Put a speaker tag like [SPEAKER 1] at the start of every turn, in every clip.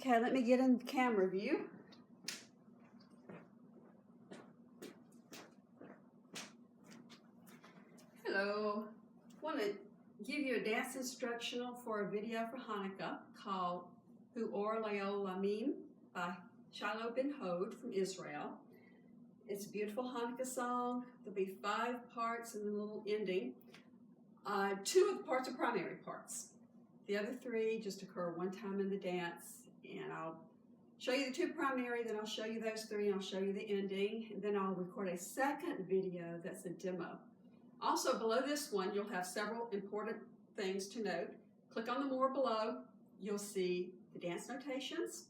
[SPEAKER 1] Okay, let me get in camera view. Hello. I want to give you a dance instructional for a video for Hanukkah called Hu Or Leo Lamim by Shilo from Israel. It's a beautiful Hanukkah song. There'll be 5 parts and a little ending. 2 of the parts are primary parts. The other 3 just occur one time in the dance, and I'll show you the 2 primary, then I'll show you those 3, and I'll show you the ending, and then I'll record a second video that's a demo. Also, below this one, you'll have several important things to note. Click on the more below. You'll see the dance notations.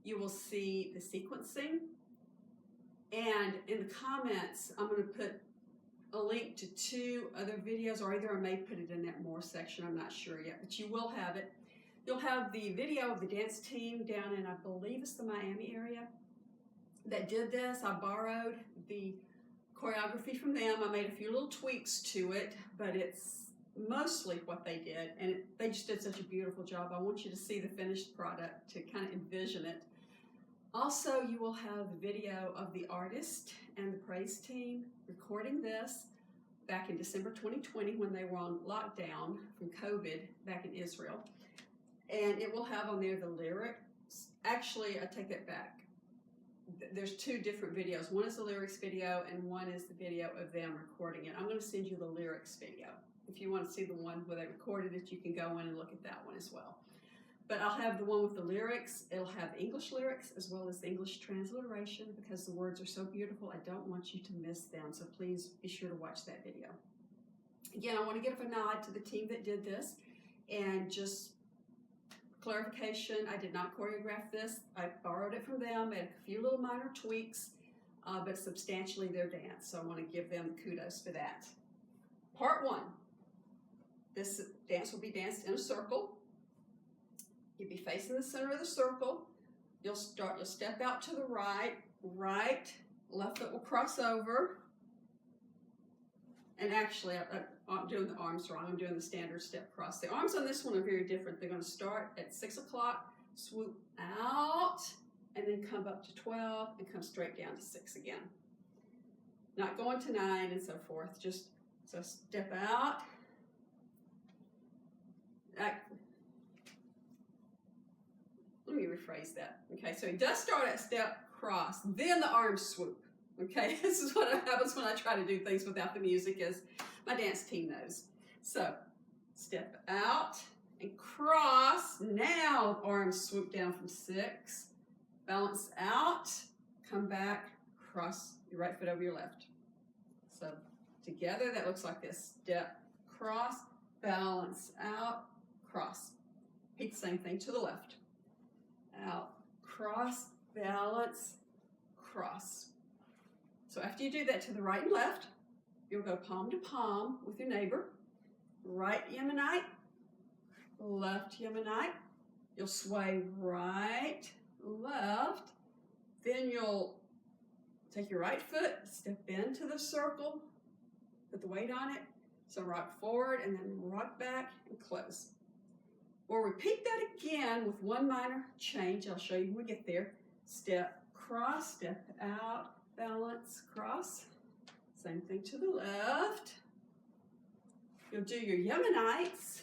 [SPEAKER 1] You will see the sequencing. And in the comments, I'm going to put a link to 2 other videos, or either I may put it in that more section. I'm not sure yet, but you will have it. You'll have the video of the dance team down in, I believe it's the Miami area, that did this. I borrowed the choreography from them. I made a few little tweaks to it, but it's mostly what they did, and they just did such a beautiful job. I want you to see the finished product to kind of envision it. Also, you will have the video of the artist and the praise team recording this back in December 2020 when they were on lockdown from COVID back in Israel. And it will have on there the lyrics. Actually, I take that back. There's 2 different videos. One is the lyrics video and one is the video of them recording it. I'm going to send you the lyrics video. If you want to see the one where they recorded it, you can go in and look at that one as well. But I'll have the one with the lyrics. It'll have the English lyrics as well as the English transliteration, because the words are so beautiful. I don't want you to miss them, so please be sure to watch that video. Again, I want to give a nod to the team that did this, and just clarification, I did not choreograph this. I borrowed it from them, made a few little minor tweaks, but substantially their dance. So I want to give them kudos for that. Part 1. This dance will be danced in a circle. You'll be facing the center of the circle. You'll step out to the right, left foot will cross over. And actually, I'm doing the arms wrong. I'm doing the standard step cross. The arms on this one are very different. They're going to start at 6 o'clock, swoop out, and then come up to 12 and come straight down to 6 again. Not going to 9 and so forth. Just so step out. Let me rephrase that. Okay, so he does start at step cross, then the arms swoop. Okay, this is what happens when I try to do things without the music, as my dance team knows. So, step out and cross. Now, arms swoop down from 6. Balance out. Come back. Cross your right foot over your left. So, together, that looks like this. Step, cross, balance out, cross. Repeat the same thing to the left. Out, cross, balance, cross. So after you do that to the right and left, you'll go palm to palm with your neighbor. Right yeminite, left yeminite. You'll sway right, left. Then you'll take your right foot, step into the circle, put the weight on it. So rock forward and then rock back and close. We'll repeat that again with one minor change. I'll show you when we get there. Step, cross, step out, balance, cross. Same thing to the left. You'll do your yeminites.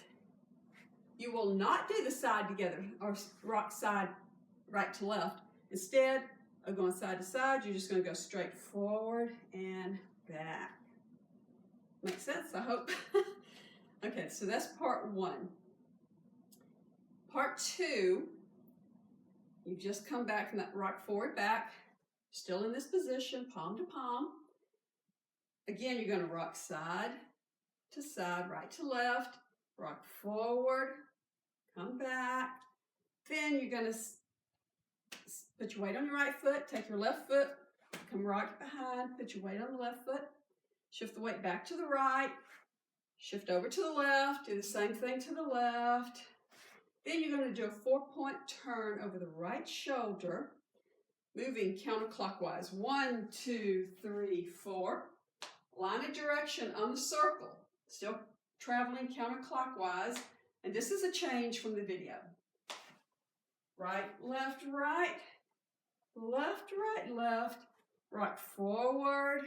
[SPEAKER 1] You will not do the side together or rock side right to left. Instead of going side to side, you're just going to go straight forward and back. Makes sense, I hope. Okay, so that's part 1. Part 2, you just come back from that rock forward back, still in this position, palm to palm. Again, you're going to rock side to side, right to left, rock forward, come back. Then you're going to put your weight on your right foot, take your left foot, come rock behind, put your weight on the left foot, shift the weight back to the right, shift over to the left, do the same thing to the left. Then you're going to do a 4-point turn over the right shoulder, moving counterclockwise. 1, 2, 3, 4. Line of direction on the circle, still traveling counterclockwise. And this is a change from the video. right, left, right, left, right, left, right, forward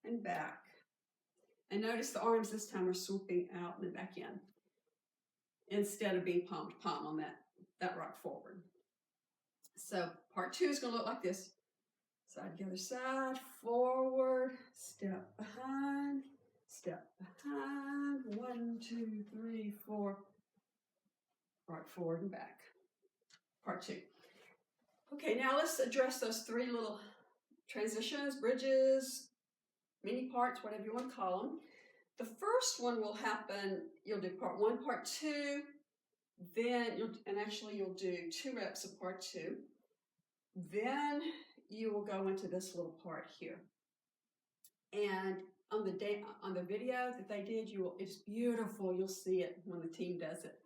[SPEAKER 1] and back. And notice the arms this time are swooping out and then back in instead of being palm to palm on that rock forward. So part 2 is going to look like this. Side to the other side, forward, step behind, 1, 2, 3, 4, right, forward and back. Part 2. Okay, now let's address those 3 little transitions, bridges, mini parts, whatever you want to call them. The first one will happen, you'll do part 1, part 2, then you'll do 2 reps of part 2. Then you will go into this little part here. And on the video that they did, it's beautiful. You'll see it when the team does it.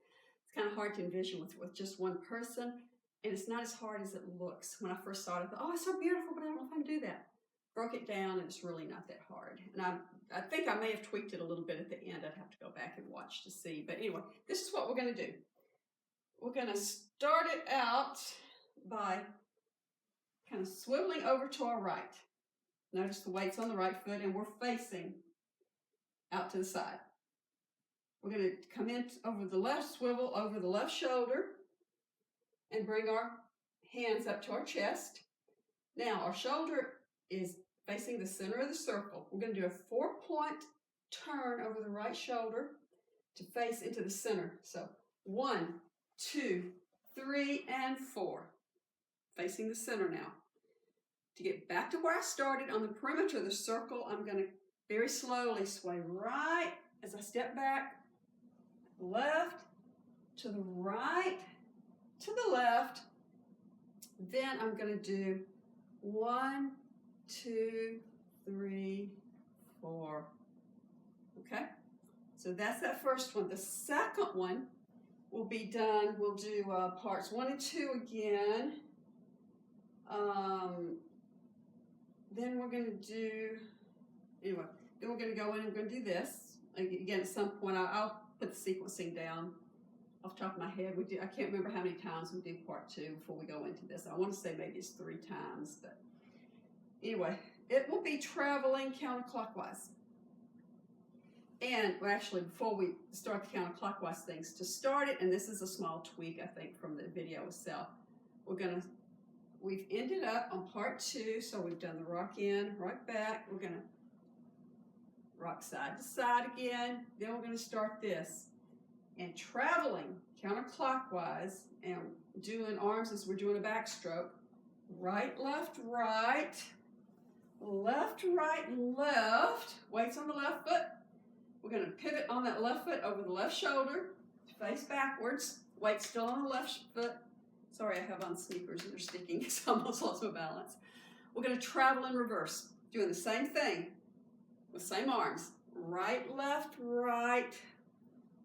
[SPEAKER 1] It's kind of hard to envision with just one person, and it's not as hard as it looks. When I first saw it, I thought, oh, it's so beautiful, but I don't know if I can do that. Broke it down, and it's really not that hard. And I think I may have tweaked it a little bit at the end. I'd have to go back and watch to see. But anyway, this is what we're going to do. We're going to start it out by kind of swiveling over to our right. Notice the weight's on the right foot, and we're facing out to the side. We're going to come in over the left swivel, over the left shoulder, and bring our hands up to our chest. Now, our shoulder is facing the center of the circle. We're going to do a 4-point turn over the right shoulder to face into the center. So 1, 2, 3, and 4. Facing the center now. To get back to where I started on the perimeter of the circle, I'm going to very slowly sway right as I step back, left, to the right, to the left. Then I'm going to do 1, 2, 3, 4. Okay? So that's that first one. The second one will be done. We'll do parts 1 and 2 again. Then we're going to do, then we're going to go in and we're going to do this. Again, at some point, I'll put the sequencing down off the top of my head. I can't remember how many times we do part 2 before we go into this. I want to say maybe it's 3 times, but anyway, it will be traveling counterclockwise. And actually, before we start the counterclockwise things, to start it, and this is a small tweak, I think, from the video itself, we've ended up on part 2, so we've done the rock in, rock back. We're going to rock side to side again. Then we're going to start this. And traveling counterclockwise and doing arms as we're doing a backstroke. Right, left, right. Left, right, left. Weights on the left foot. We're going to pivot on that left foot over the left shoulder. Face backwards. Weight still on the left foot. Sorry, I have on sneakers and they're sticking, so I almost lost my balance. We're going to travel in reverse, doing the same thing with same arms. Right, left, right,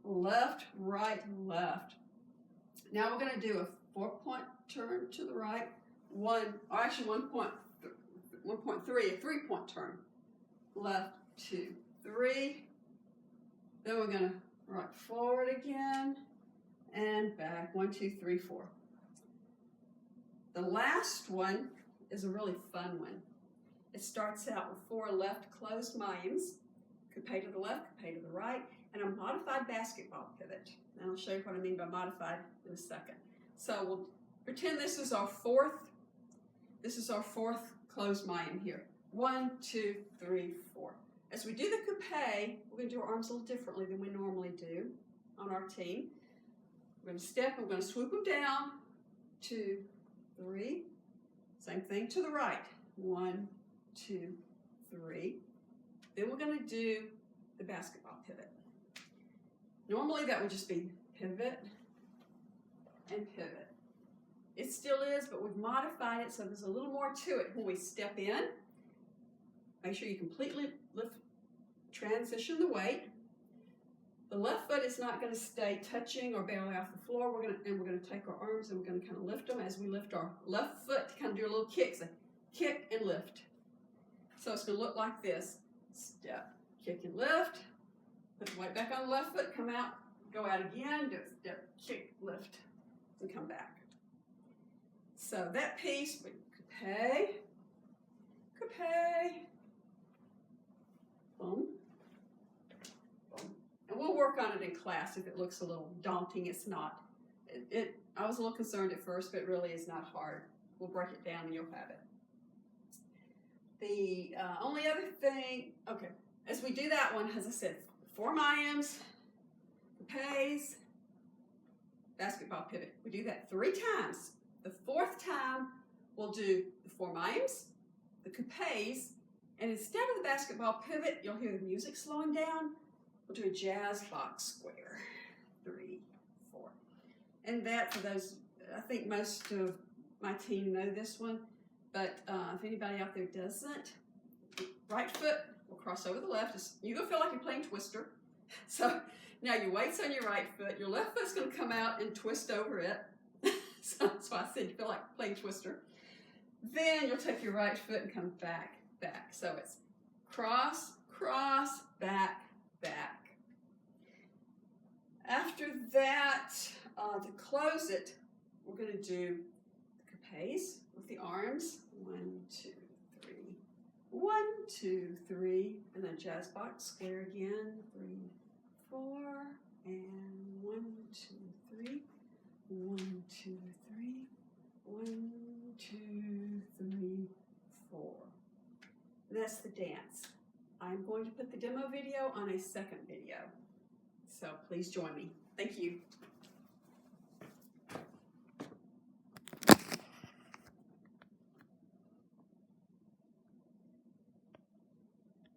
[SPEAKER 1] left, right, left. Now we're going to do a 4-point turn to the right, 1.3, a 3-point turn. Left, 2, 3. Then we're going to rock forward again and back. 1, 2, 3, 4. The last one is a really fun one. It starts out with 4 left closed mayans, coupe to the left, coupe to the right, and a modified basketball pivot. And I'll show you what I mean by modified in a second. So we'll pretend this is our fourth closed mayan here. 1, 2, 3, 4. As we do the coupe, we're going to do our arms a little differently than we normally do on our team. We're going to step, and we're going to swoop them down. 2, 3. Same thing to the right. 1, 2, 3. Then we're going to do the basketball pivot. Normally that would just be pivot and pivot. It still is, but we've modified it so there's a little more to it when we step in. Make sure you completely transition the weight. The left foot is not going to stay touching or barely off the floor. We're going to take our arms and we're going to kind of lift them as we lift our left foot to kind of do a little kick. So kick and lift. So it's going to look like this. Step, kick and lift. Put the weight back on the left foot, come out, go out again, do a step, kick, lift, and come back. So that piece, coupe, boom, boom. And we'll work on it in class if it looks a little daunting. It's not. I was a little concerned at first, but it really is not hard. We'll break it down and you'll have it. The only other thing, okay, as we do that one, as I said, 4 mimes, coupes, basketball pivot. We do that 3 times. The 4th time, we'll do the 4 mimes, the coupes, and instead of the basketball pivot, you'll hear the music slowing down. We'll do a jazz box square. 3, 4. And that, for those, I think most of my team know this one, but if anybody out there doesn't, right foot will cross over the left. You're going to feel like you're playing Twister. So now your weight's on your right foot. Your left foot's going to come out and twist over it. So that's why I said you feel like playing Twister. Then you'll take your right foot and come back, back. So it's cross, cross, back, back. After that, to close it, we're going to do the coupes with the arms. 1, 2, 3. 1, 2, 3. And then jazz box square again. 3, 4. And 1, 2, 3. 1, 2, 3. 1, 2, 3, 4. That's the dance. I'm going to put the demo video on a second video. So please join me. Thank you.